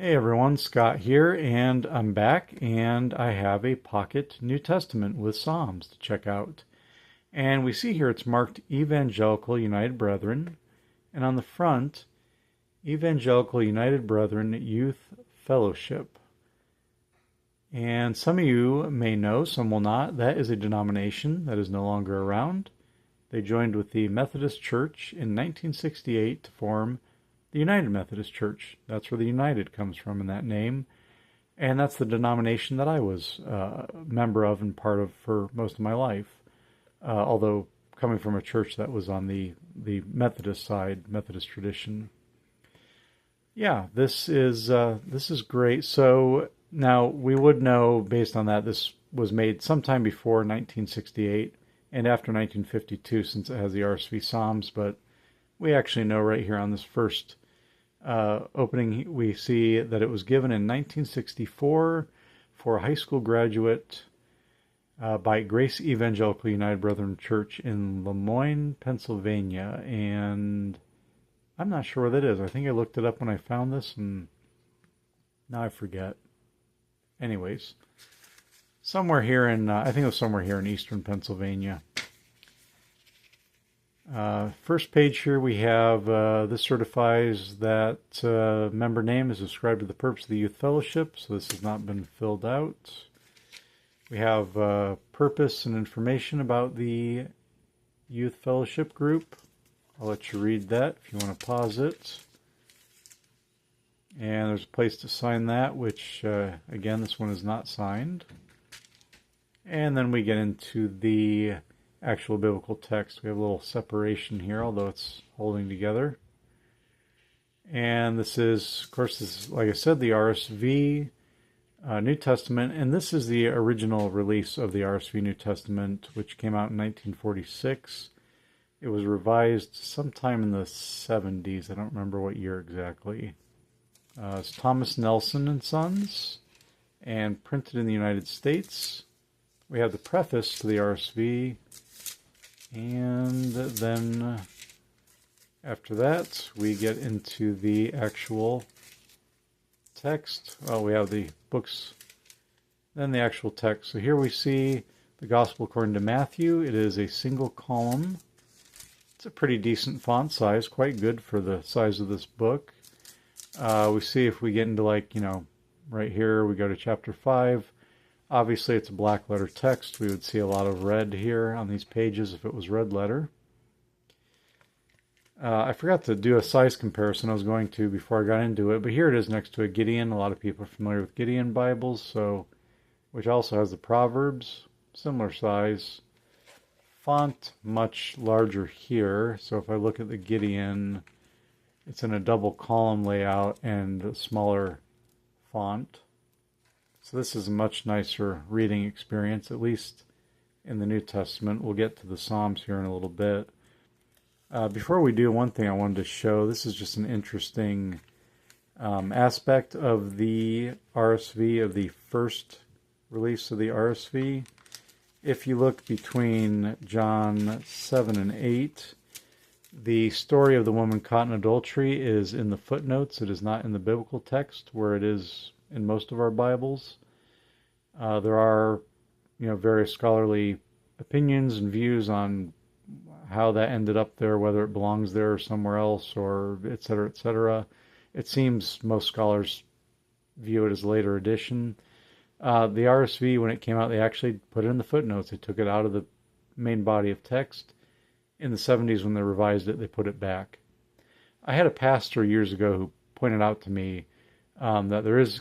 Hey everyone, Scott here, and I'm back, and I have a pocket New Testament with Psalms to check out. And we see here it's marked Evangelical United Brethren, and on the front, Evangelical United Brethren Youth Fellowship. And some of you may know, some will not, that is a denomination that is no longer around. They joined with the Methodist Church in 1968 to form the United Methodist Church. That's where the United comes from in that name. And that's the denomination that I was a member of and part of for most of my life. Although coming from a church that was on the Methodist side, Methodist tradition. Yeah, this is great. So now we would know based on that this was made sometime before 1968 and after 1952 since it has the RSV Psalms, but we actually know right here on this first opening, we see that it was given in 1964 for a high school graduate by Grace Evangelical United Brethren Church in Lemoyne, Pennsylvania. And I'm not sure where that is. I think I looked it up when I found this, and now I forget. Anyways, somewhere here in, I think it was somewhere here in eastern Pennsylvania. First page here we have, this certifies that member name is ascribed to the purpose of the youth fellowship, so this has not been filled out. We have purpose and information about the youth fellowship group. I'll let you read that if you want to pause it. And there's a place to sign that, which, again, this one is not signed. And then we get into the actual biblical text. We have a little separation here, although it's holding together. And this is, of course, this is, like I said, the RSV New Testament. And this is the original release of the RSV New Testament, which came out in 1946. It was revised sometime in the 70s. I don't remember what year exactly. It's Thomas Nelson and Sons, and printed in the United States. We have the preface to the RSV. And then after that, we get into the actual text. Well, we have the books, then the actual text. So here we see the Gospel according to Matthew. It is a single column. It's a pretty decent font size, quite good for the size of this book. We see if we get into right here, we go to chapter 5. Obviously, it's a black letter text. We would see a lot of red here on these pages if it was red letter. I forgot to do a size comparison. I was going to before I got into it, but here it is next to a Gideon. A lot of people are familiar with Gideon Bibles, which also has the Proverbs, similar size. Font much larger here. So if I look at the Gideon, it's in a double column layout and a smaller font. So this is a much nicer reading experience, at least in the New Testament. We'll get to the Psalms here in a little bit. Before we do, one thing I wanted to show, this is just an interesting aspect of the RSV, of the first release of the RSV. If you look between John 7 and 8, the story of the woman caught in adultery is in the footnotes. It is not in the biblical text where it is in most of our Bibles. There are, various scholarly opinions and views on how that ended up there, whether it belongs there or somewhere else, or et cetera, et cetera. It seems most scholars view it as a later addition. The RSV, when it came out, they actually put it in the footnotes. They took it out of the main body of text. In the 70s, when they revised it, they put it back. I had a pastor years ago who pointed out to me that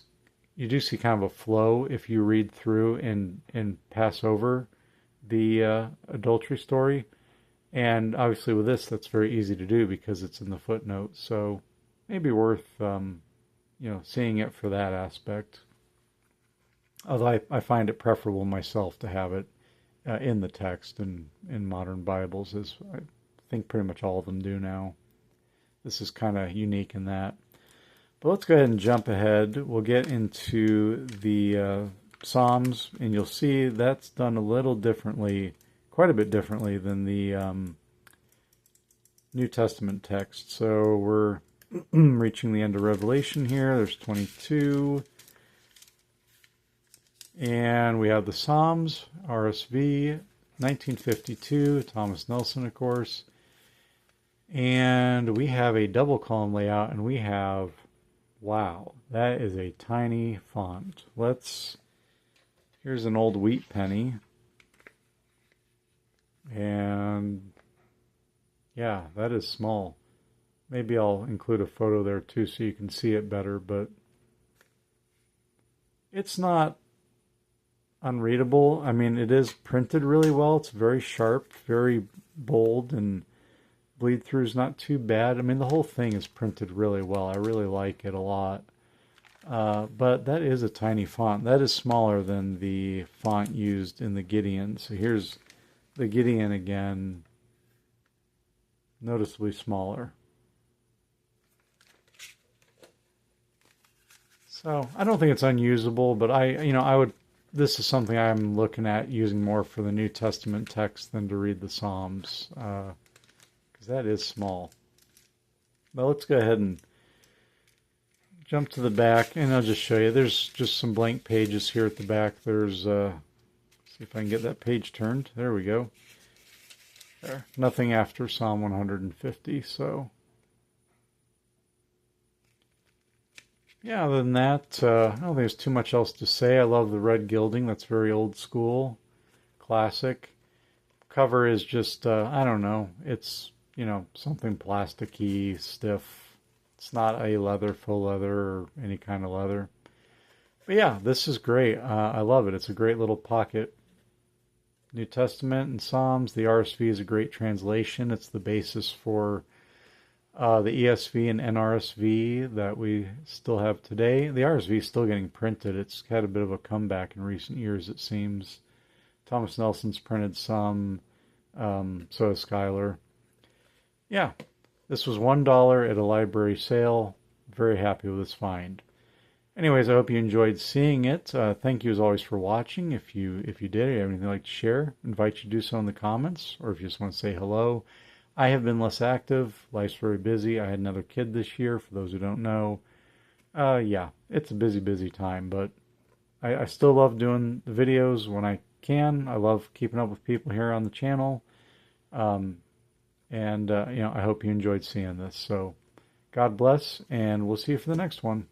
you do see kind of a flow if you read through and pass over the adultery story. And obviously with this, that's very easy to do because it's in the footnotes. So maybe worth, seeing it for that aspect. Although I find it preferable myself to have it in the text and in modern Bibles, as I think pretty much all of them do now. This is kind of unique in that. But let's go ahead and jump ahead. We'll get into the Psalms, and you'll see that's done a little differently, quite a bit differently than the New Testament text. So we're reaching the end of Revelation here. There's 22. And we have the Psalms, RSV, 1952, Thomas Nelson, of course. And we have a double column layout, and we have, wow, that is a tiny font. Here's an old wheat penny. And yeah, that is small. Maybe I'll include a photo there too so you can see it better, but it's not unreadable. I mean, it is printed really well. It's very sharp, very bold, and bleed through is not too bad. I mean, the whole thing is printed really well. I really like it a lot. But that is a tiny font. That is smaller than the font used in the Gideon. So here's the Gideon again, noticeably smaller. So I don't think it's unusable, but I would. This is something I'm looking at using more for the New Testament text than to read the Psalms, because that is small. But let's go ahead and jump to the back, and I'll just show you. There's just some blank pages here at the back. There's, see if I can get that page turned. There we go. There. Nothing after Psalm 150, so. Yeah, other than that, I don't think there's too much else to say. I love the red gilding. That's very old school, classic. Cover is just, I don't know. It's, something plasticky, stiff. It's not a leather, faux leather, or any kind of leather. But yeah, this is great. I love it. It's a great little pocket. New Testament and Psalms. The RSV is a great translation. It's the basis for the ESV and NRSV that we still have today. The RSV is still getting printed. It's had a bit of a comeback in recent years, it seems. Thomas Nelson's printed some, so has Schuyler. Yeah, this was $1 at a library sale. Very happy with this find. Anyways, I hope you enjoyed seeing it. Thank you as always for watching. If you did, or you have anything you'd like to share, I invite you to do so in the comments, or if you just want to say hello. I have been less active. Life's very busy. I had another kid this year, for those who don't know. Yeah, it's a busy time, but I still love doing the videos when I can. I love keeping up with people here on the channel. I hope you enjoyed seeing this. So God bless, and we'll see you for the next one.